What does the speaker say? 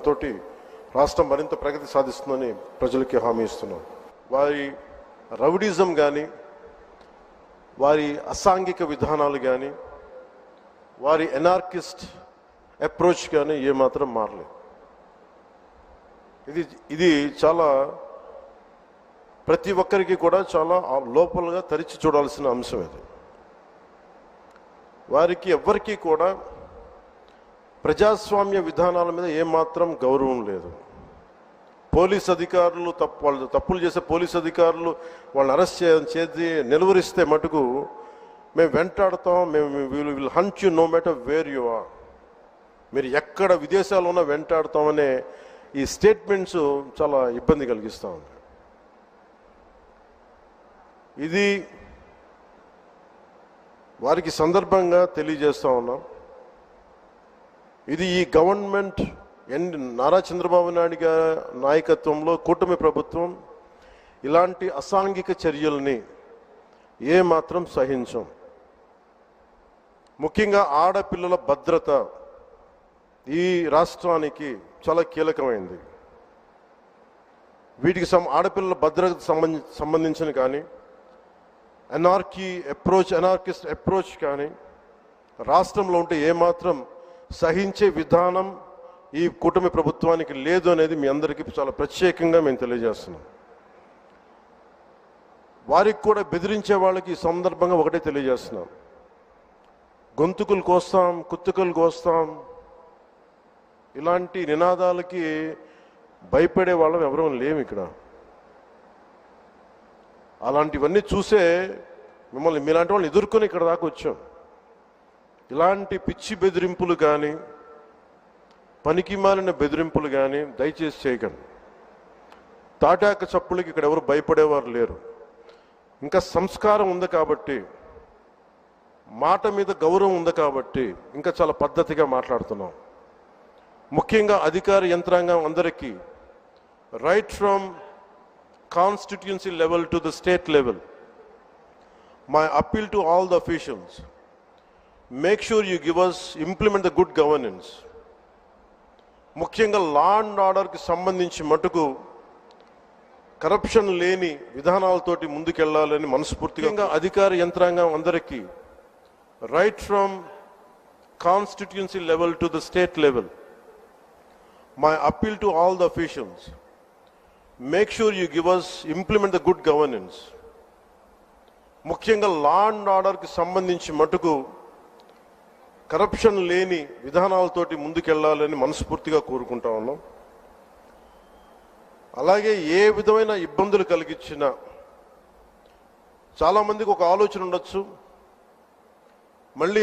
తోటి రాష్ట్రం మరింత ప్రగతి సాధిస్తుందని ప్రజలకి హామీ ఇస్తున్నాం. వారి రౌడీజం కానీ, వారి అసాంఘిక విధానాలు కానీ, వారి ఎనార్కిస్ట్ అప్రోచ్ కానీ ఏమాత్రం మారలేదు. ఇది చాలా ప్రతి ఒక్కరికి కూడా చాలా లోపలగా తరిచి చూడాల్సిన అంశం. ఇది వారికి ఎవ్వరికీ కూడా ప్రజాస్వామ్య విధానాల మీద ఏమాత్రం గౌరవం లేదు. పోలీస్ అధికారులు వాళ్ళు తప్పులు చేసే పోలీస్ అధికారులు వాళ్ళని అరెస్ట్ చేసి నిలువరిస్తే మటుకు మేము వెంటాడుతాం, మేము will hunt you no matter where you are, మీరు ఎక్కడ విదేశాల్లో ఉన్నా వెంటాడుతామనే ఈ స్టేట్మెంట్స్ చాలా ఇబ్బంది కలిగిస్తూ ఉంది. ఇది వారికి సందర్భంగా తెలియజేస్తూ ఉన్నాం. ఇది ఈ గవర్నమెంట్ నారా చంద్రబాబు నాయుడు గారి నాయకత్వంలో కూటమి ప్రభుత్వం ఇలాంటి అసాంఘిక చర్యల్ని ఏమాత్రం సహించం. ముఖ్యంగా ఆడపిల్లల భద్రత ఈ రాష్ట్రానికి చాలా కీలకమైంది. వీటికి ఆడపిల్లల భద్రతకు సంబంధించిన కానీ, ఎనార్కిస్ట్ అప్రోచ్ కానీ రాష్ట్రంలో ఉంటే ఏమాత్రం సహించే విధానం ఈ కూటమి ప్రభుత్వానికి లేదు అనేది మీ అందరికీ చాలా ప్రత్యేకంగా మేము తెలియజేస్తున్నాం. వారికి కూడా బెదిరించే వాళ్ళకి ఈ సందర్భంగా ఒకటే తెలియజేస్తున్నాం, గొంతుకులు కోస్తాం, కుత్తుకలు కోస్తాం ఇలాంటి నినాదాలకి భయపడే వాళ్ళం ఎవరూ లేము ఇక్కడ. అలాంటివన్నీ చూసే మీలాంటి వాళ్ళని ఎదుర్కొని ఇక్కడ దాకా వచ్చాం. ఇలాంటి పిచ్చి బెదిరింపులు కానీ, పనికి మాలిన బెదిరింపులు కానీ దయచేసి చేయకండి. తాటాక చప్పులకి ఇక్కడ ఎవరు భయపడేవారు లేరు. ఇంకా సంస్కారం ఉంది కాబట్టి, మాట మీద గౌరవం ఉంది కాబట్టి ఇంకా చాలా పద్ధతిగా మాట్లాడుతున్నాం. ముఖ్యంగా అధికార యంత్రాంగం అందరికీ, right from constituency level to the state level, my appeal to all the officials, make sure you give us implement the good governance. ముఖ్యంగా లా అండ్ ఆర్డర్కి సంబంధించి మటుకు కరప్షన్ లేని విధానాలతోటి ముందుకెళ్లాలని మనస్ఫూర్తిగా అధికార యంత్రాంగం అందరికీ, right from constituency level to the state level, my appeal to all the officials, make sure you give us implement the good governance. ముఖ్యంగా లా అండ్ ఆర్డర్కి సంబంధించి మటుకు కరప్షన్ లేని విధానాలతోటి ముందుకెళ్లాలని మనస్ఫూర్తిగా కోరుకుంటా ఉన్నాం. అలాగే ఏ విధమైన ఇబ్బందులు కలిగించినా, చాలామందికి ఒక ఆలోచన ఉండొచ్చు, మళ్ళీ